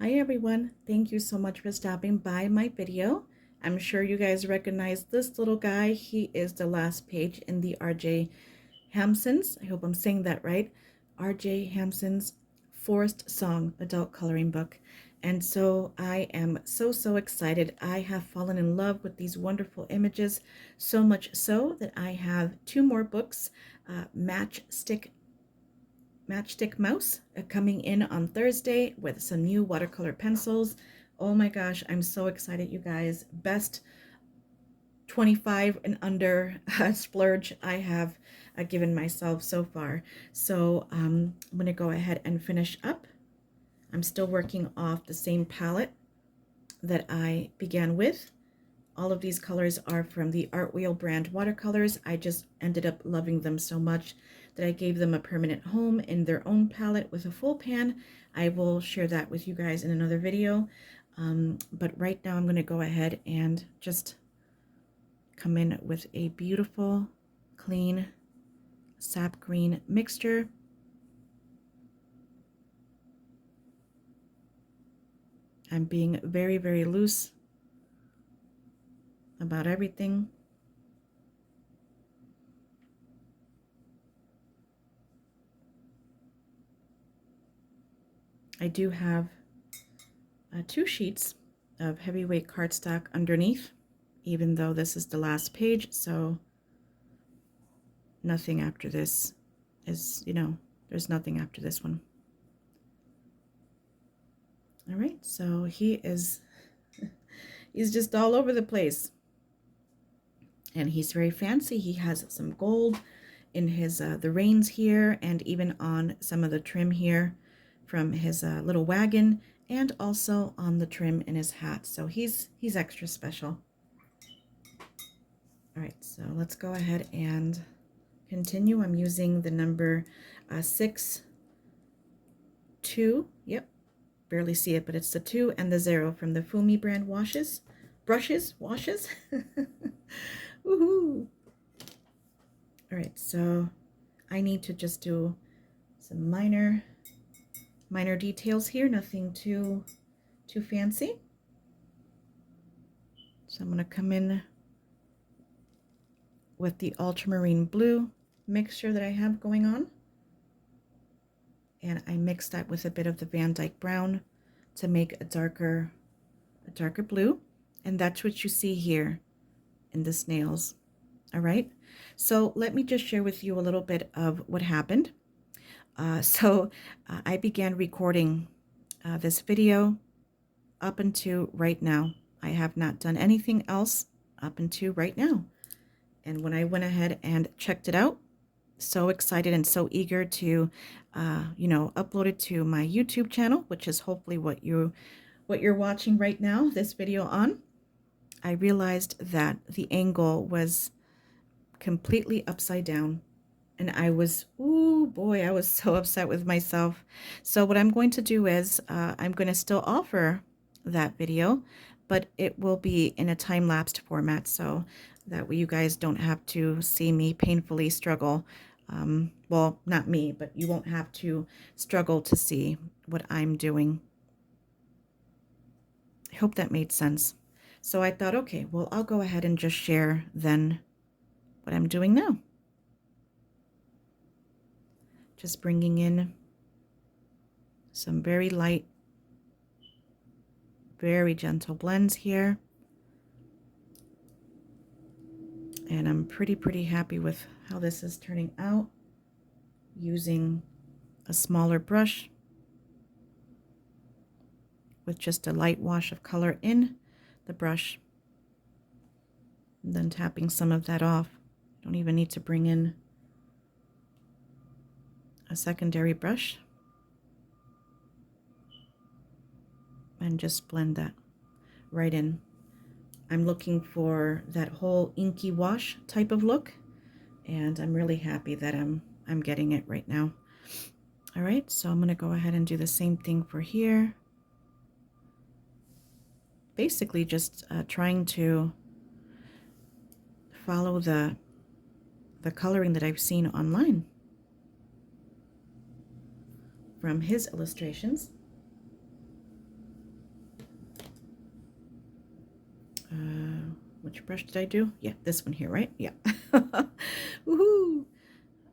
Hi everyone, thank you so much for stopping by my video. I'm sure you guys recognize this little guy. He is the last page in the RJ Hampson's, I hope I'm saying that right, RJ Hampson's Forest Song adult coloring book. And so I am so excited. I have fallen in love with these wonderful images, so much so that I have two more books, Matchstick Mouse coming in on Thursday with some new watercolor pencils. Oh my gosh, I'm so excited, you guys. Best 25 and under splurge I have given myself so far. So I'm going to go ahead and finish up. I'm still working off the same palette that I began with. All of these colors are from the Art Wheel brand watercolors. I just ended up loving them so much that I gave them a permanent home in their own palette with a full pan. I will share that with you guys in another video. But right now I'm going to go ahead and just come in with a beautiful, clean sap green mixture. I'm being very loose about everything. I do have two sheets of heavyweight cardstock underneath, even though this is the last page, so nothing after this is, there's nothing after this one. All right, so he's just all over the place. And he's very fancy. He has some gold in his the reins here, and even on some of the trim here from his little wagon, and also on the trim in his hat. So he's extra special. All right, so let's go ahead and continue. I'm using the number 6, 2. Yep, barely see it, but it's the 2 and the 0 from the Fumi brand washes. Woohoo! All right, so I need to just do some minor details here, nothing too fancy. So I'm going to come in with the ultramarine blue mixture that I have going on, and I mix that with a bit of the Van Dyke brown to make a darker blue, and that's what you see here in the snails. All right, so let me just share with you a little bit of what happened. I began recording this video up until right now. I have not done anything else up until right now. And when I went ahead and checked it out, so excited and so eager to, upload it to my YouTube channel, which is hopefully what you're watching right now, this video on, I realized that the angle was completely upside down. And I was, ooh boy, I was so upset with myself. So what I'm going to do is I'm going to still offer that video, but it will be in a time-lapsed format, so that way you guys don't have to see me painfully struggle. Well, not me, but you won't have to struggle to see what I'm doing. I hope that made sense. So I thought, okay, well, I'll go ahead and just share then what I'm doing now. Just bringing in some very light, very gentle blends here. And I'm pretty happy with how this is turning out, using a smaller brush with just a light wash of color in the brush, and then tapping some of that off. Don't even need to bring in a secondary brush, and just blend that right in. I'm looking for that whole inky wash type of look, and I'm really happy that I'm getting it right now. All right, so I'm going to go ahead and do the same thing for here. Basically just trying to follow the coloring that I've seen online from his illustrations. Which brush did I do? Yeah, this one here, right? Yeah. Woohoo!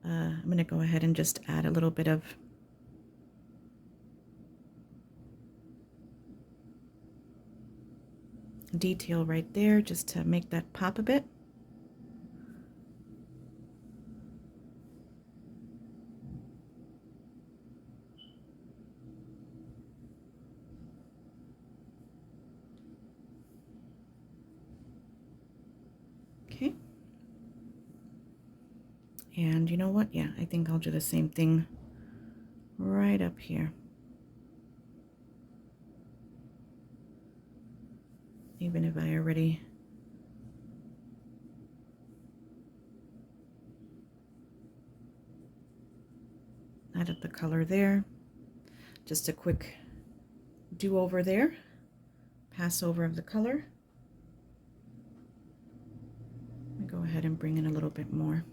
I'm going to go ahead and just add a little bit of detail right there just to make that pop a bit. Okay. And you know what? Yeah, I think I'll do the same thing right up here. Even if I already added the color there. Just a quick do-over there. Pass over of the color. Let me go ahead and bring in a little bit more.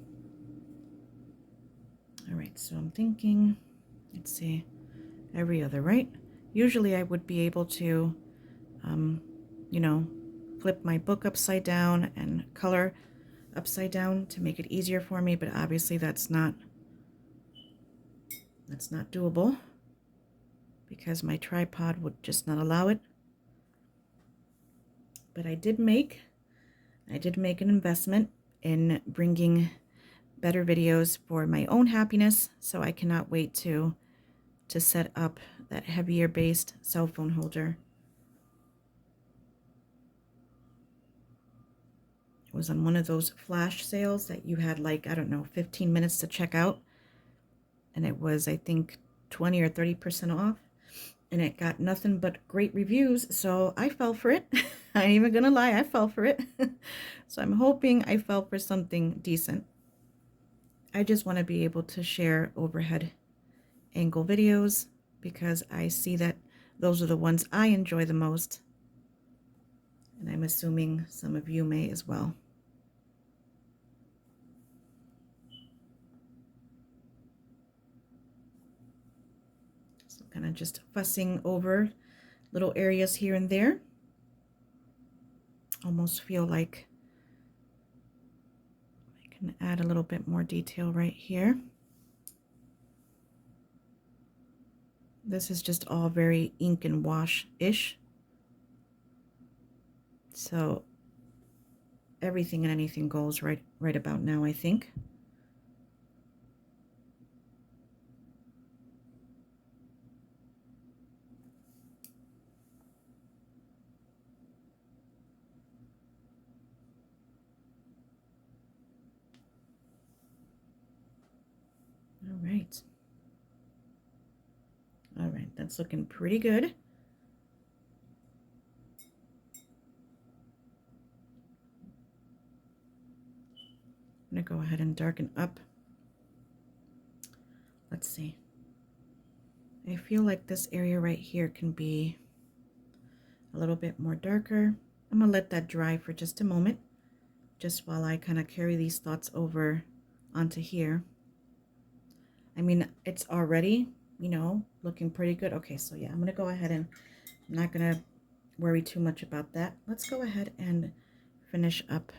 All right, so I'm thinking, let's see, every other, right? Usually I would be able to, you know, flip my book upside down and color upside down to make it easier for me, but obviously that's not doable because my tripod would just not allow it. But I did make an investment in bringing better videos for my own happiness, so I cannot wait to set up that heavier based cell phone holder. It was on one of those flash sales that you had, like, I don't know, 15 minutes to check out, and it was, I think, 20 or 30% off, and it got nothing but great reviews, so I fell for it. I ain't even gonna lie, I fell for it. So I'm hoping I fell for something decent. I just want to be able to share overhead angle videos because I see that those are the ones I enjoy the most, and I'm assuming some of you may as well. So kind of just fussing over little areas here and there. Almost feel like I can add a little bit more detail right here. This is just all very ink and wash-ish. So everything and anything goes right about now, I think. All right. All right, that's looking pretty good. I'm gonna go ahead and darken up. Let's see. I feel like this area right here can be a little bit more darker. I'm gonna let that dry for just a moment, just while I kind of carry these thoughts over onto here. I mean, it's already, you know, looking pretty good. Okay, so yeah, I'm gonna go ahead and I'm not gonna worry too much about that. Let's go ahead and finish up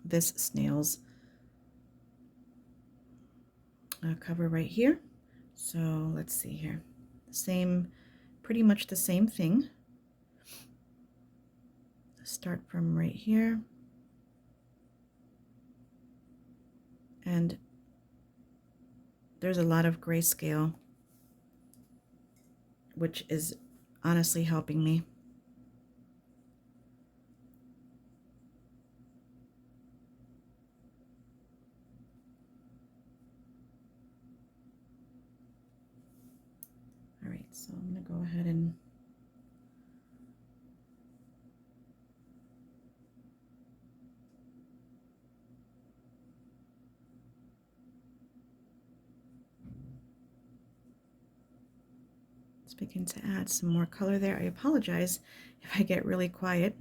this snail's cover right here. So let's see here. Pretty much the same thing. Start from right here. And there's a lot of grayscale, which is honestly helping me. All right, so I'm going to go ahead and let's begin to add some more color there. I apologize if I get really quiet.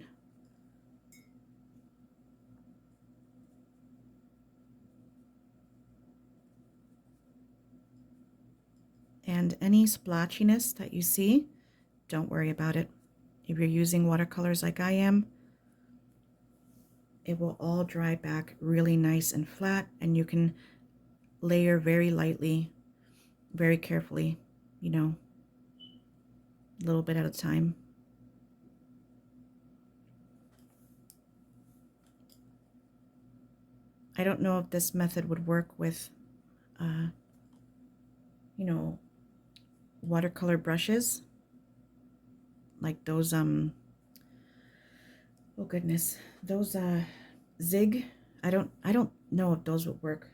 And any splotchiness that you see, don't worry about it. if you're using watercolors like I am, it will all dry back really nice and flat, and you can layer very lightly, very carefully, you know, a little bit at a time. I don't know if this method would work with, you know, watercolor brushes, like those, oh goodness, those, Zig. I don't know if those would work,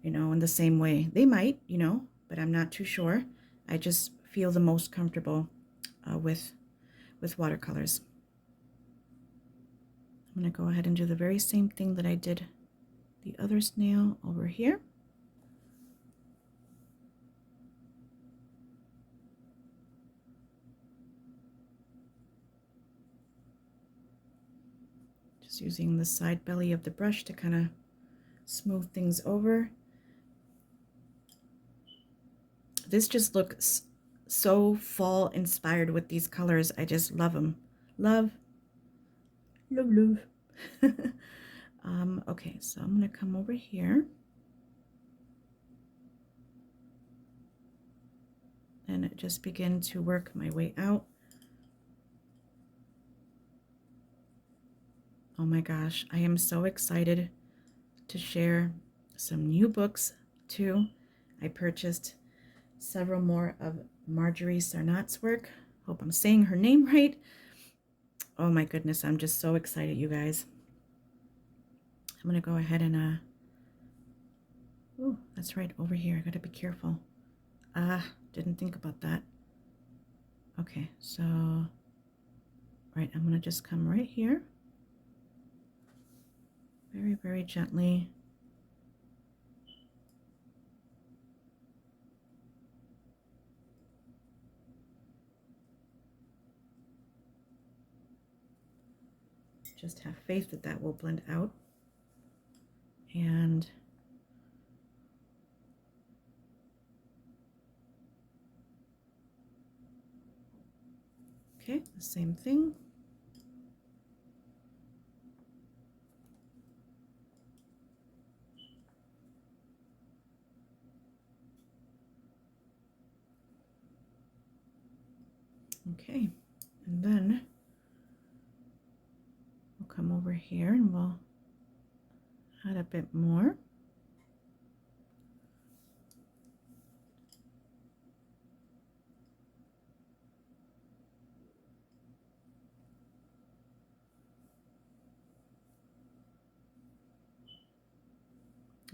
you know, in the same way. They might, you know, but I'm not too sure. I just feel the most comfortable with watercolors. I'm going to go ahead and do the very same thing that I did the other snail over here. Just using the side belly of the brush to kind of smooth things over. This just looks so fall inspired with these colors. I just love them. Love, love, love. Okay, so I'm going to come over here and just begin to work my way out. Oh my gosh, I am so excited to share some new books too. I purchased several more of Marjorie Sarnat's work. Hope I'm saying her name right. Oh my goodness, I'm just so excited, you guys. I'm gonna go ahead and oh, that's right, over here. I gotta be careful. Didn't think about that. Okay, so right, I'm gonna just come right here. Very, very gently. Just have faith that that will blend out. And okay, the same thing. Okay, and then we'll come over here and we'll add a bit more.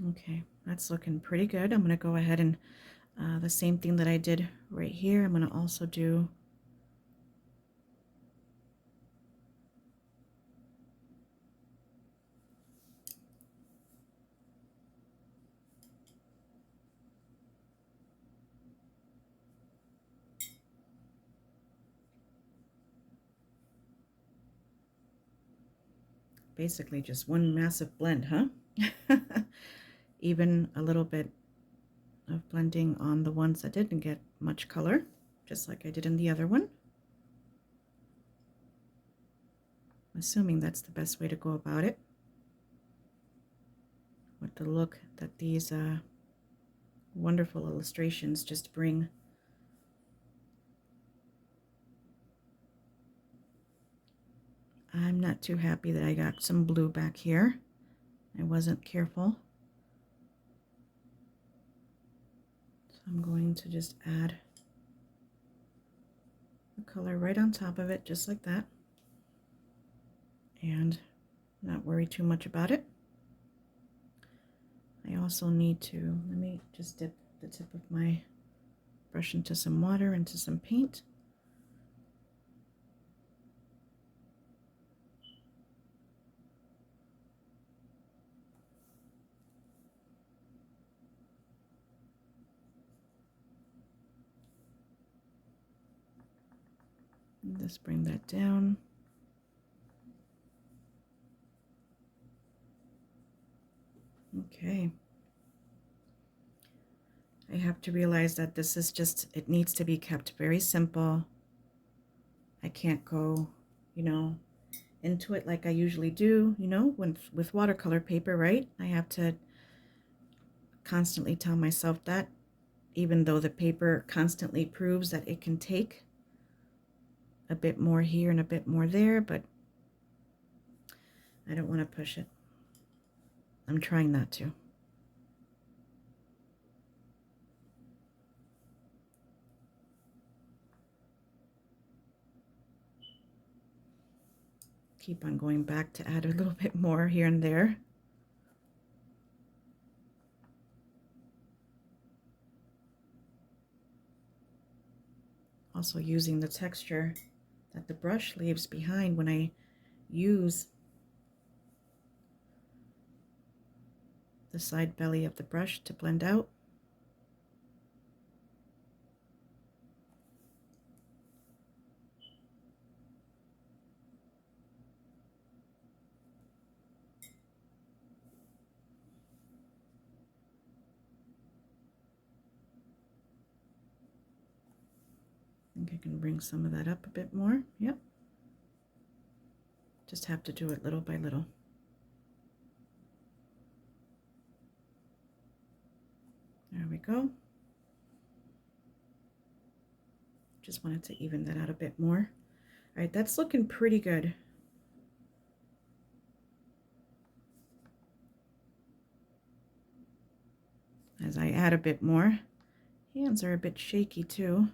Okay, that's looking pretty good. I'm going to go ahead and the same thing that I did right here, I'm going to also do basically just one massive blend, huh? Even a little bit of blending on the ones that didn't get much color, just like I did in the other one. Assuming that's the best way to go about it, with the look that these wonderful illustrations just bring. I'm not too happy that I got some blue back here. I wasn't careful. So I'm going to just add the color right on top of it, just like that. And not worry too much about it. I also need to, let me just dip the tip of my brush into some water, into some paint. And just bring that down. Okay. I have to realize that this is just, it needs to be kept very simple. I can't go, you know, into it like I usually do, you know, with watercolor paper, right? I have to constantly tell myself that, even though the paper constantly proves that it can take a bit more here and a bit more there, but I don't want to push it. I'm trying not to. Keep on going back to add a little bit more here and there. Also using the texture that the brush leaves behind when I use the side belly of the brush to blend out. I think I can bring some of that up a bit more. Yep. Just have to do it little by little. There we go. Just wanted to even that out a bit more. All right, that's looking pretty good. As I add a bit more, hands are a bit shaky too.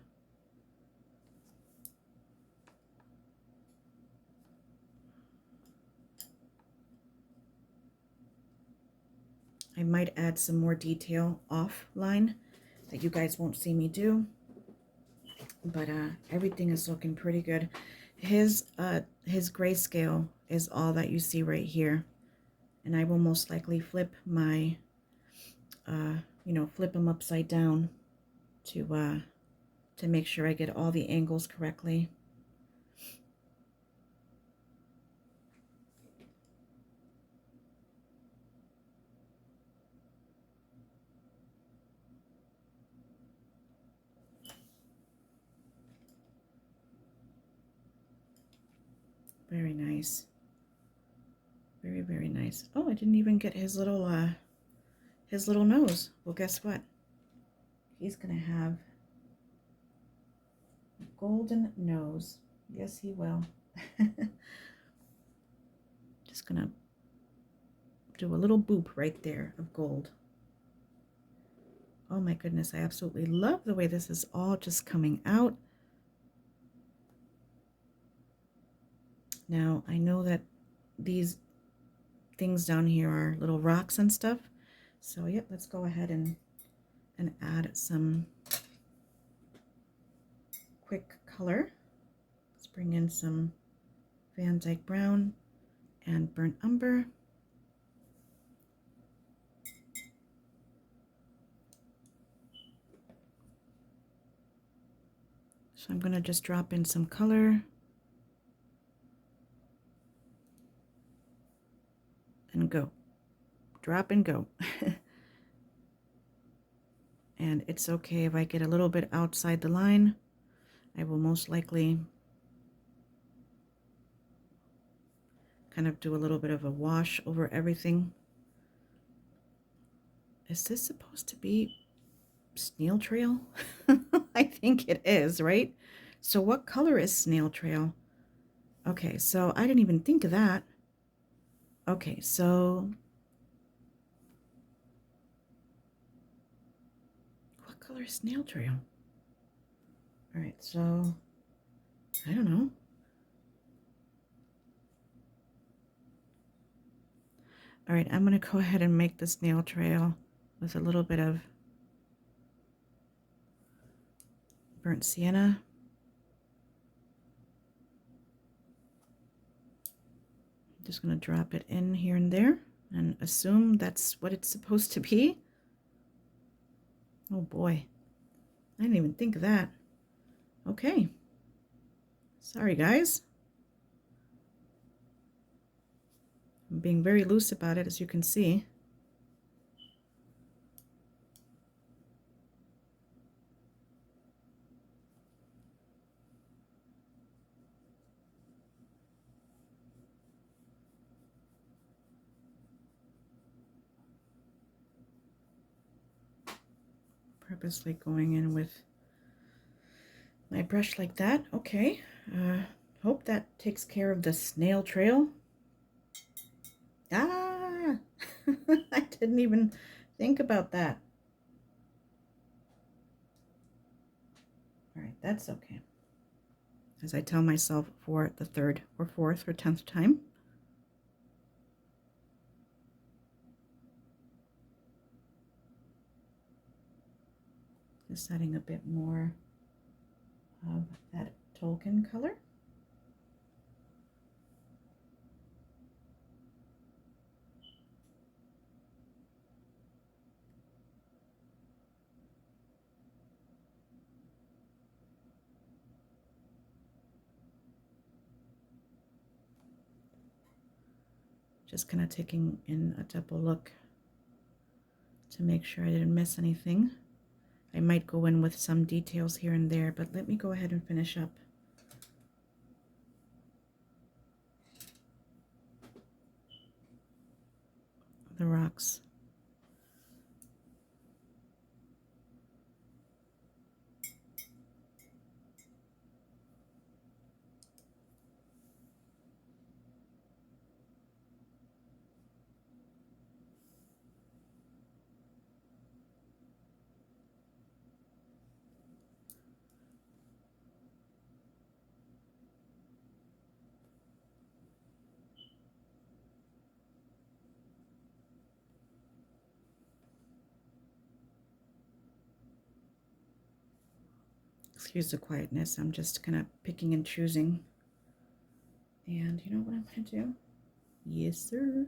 I might add some more detail offline that you guys won't see me do, but everything is looking pretty good. His grayscale is all that you see right here, and I will most likely flip my you know, flip them upside down to make sure I get all the angles correctly. Very nice. Very, very nice. Oh, I didn't even get his little nose. Well, guess what? He's gonna have a golden nose. Yes, he will. Just gonna do a little boop right there of gold. Oh my goodness, I absolutely love the way this is all just coming out. Now, I know that these things down here are little rocks and stuff. So, yep, let's go ahead and add some quick color. Let's bring in some Van Dyke Brown and Burnt Umber. So I'm going to just drop in some color. And go. Drop and go. And it's okay if I get a little bit outside the line. I will most likely kind of do a little bit of a wash over everything. Is this supposed to be snail trail? I think it is, right? So what color is snail trail? Okay, so I didn't even think of that. Okay, so what color is snail trail? All right, so I don't know. All right, I'm going to go ahead and make the snail trail with a little bit of burnt sienna. I'm just going to drop it in here and there and assume that's what it's supposed to be. Oh boy, I didn't even think of that. Okay. Sorry, guys. I'm being very loose about it, as you can see. purposely going in with my brush like that. Okay, hope that takes care of the snail trail. Ah, I didn't even think about that. All right, that's okay. As I tell myself for the 3rd or 4th or 10th time. Just adding a bit more of that Tolkien color. Just kind of taking in a double look to make sure I didn't miss anything. I might go in with some details here and there, but let me go ahead and finish up. The rocks. Excuse the quietness, I'm just kind of picking and choosing. And you know what I'm going to do? Yes, sir.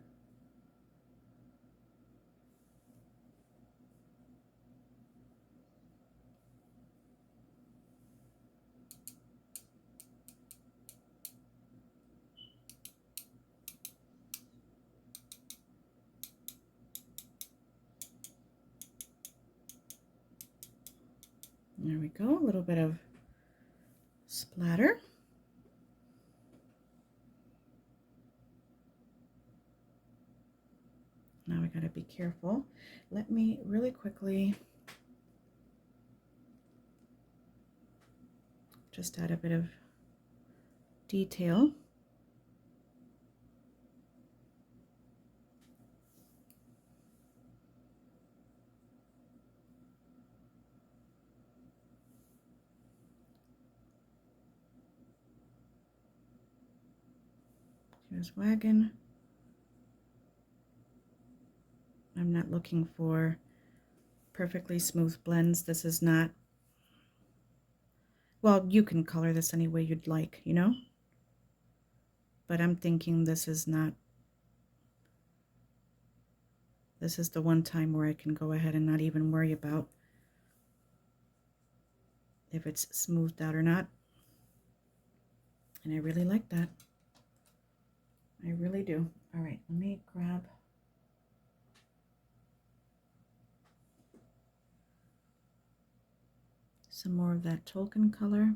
There we go, a little bit of splatter. Now we gotta be careful. Let me really quickly just add a bit of detail. Here's wagon. I'm not looking for perfectly smooth blends. This is not, well, you can color this any way you'd like, you know? But I'm thinking this is not, this is the one time where I can go ahead and not even worry about if it's smoothed out or not. And I really like that. I really do. All right, let me grab some more of that Tolkien color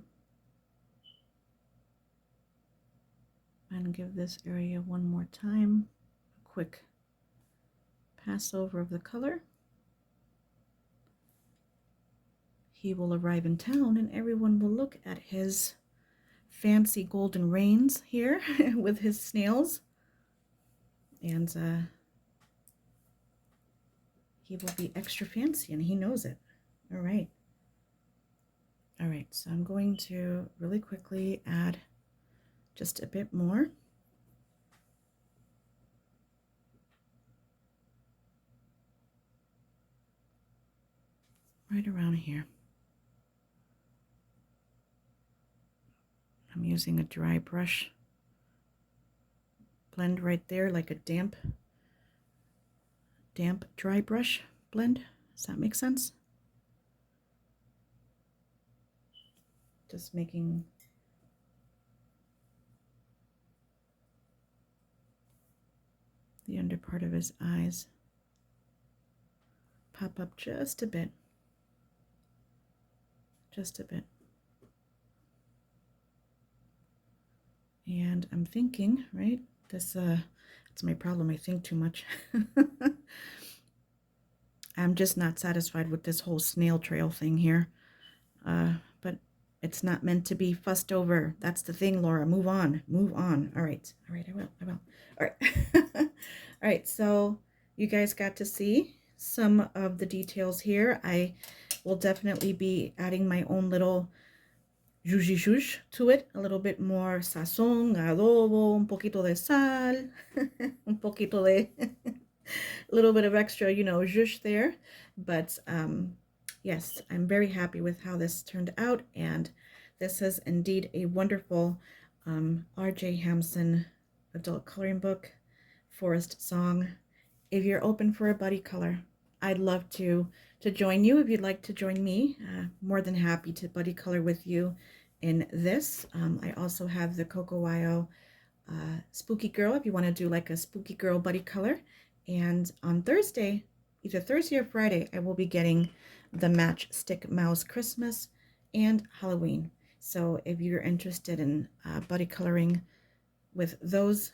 and give this area one more time a quick pass over of the color. He will arrive in town and everyone will look at his fancy golden reins here with his snails, and he will be extra fancy and he knows it. All right. All right, so I'm going to really quickly add just a bit more. Right around here. I'm using a dry brush blend right there, like a damp dry brush blend. Does that make sense? Just making the under part of his eyes pop up just a bit. Just a bit. And I'm thinking, right, this it's my problem, I think too much. I'm just not satisfied with this whole snail trail thing here. But it's not meant to be fussed over. That's the thing, Laura. Move on. Move on. All right. All right, I will. I will. All right. All right, so you guys got to see some of the details here. I will definitely be adding my own little zhush to it, a little bit more sazón, adobo, un poquito de sal, un poquito de, a little bit of extra, you know, zhush there. But yes, I'm very happy with how this turned out, and this is indeed a wonderful RJ Hampson adult coloring book, Forest Song. If you're open for a buddy color, I'd love to join you. If you'd like to join me, more than happy to buddy color with you in this. I also have the Coco Wyo Spooky Girl, if you want to do like a Spooky Girl buddy color. And on Thursday, either Thursday or Friday, I will be getting the Matchstick Mouse Christmas and Halloween. So if you're interested in buddy coloring with those,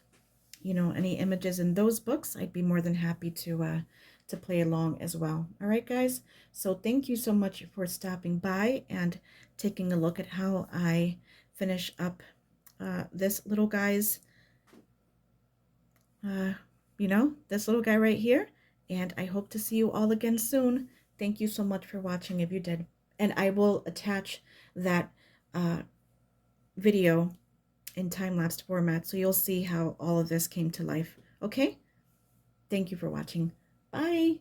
you know, any images in those books, I'd be more than happy to play along as well. All right, guys. So thank you so much for stopping by and taking a look at how I finish up this little guy's, you know, this little guy right here. And I hope to see you all again soon. Thank you so much for watching if you did. And I will attach that video in time-lapse format so you'll see how all of this came to life. Okay? Thank you for watching. Bye.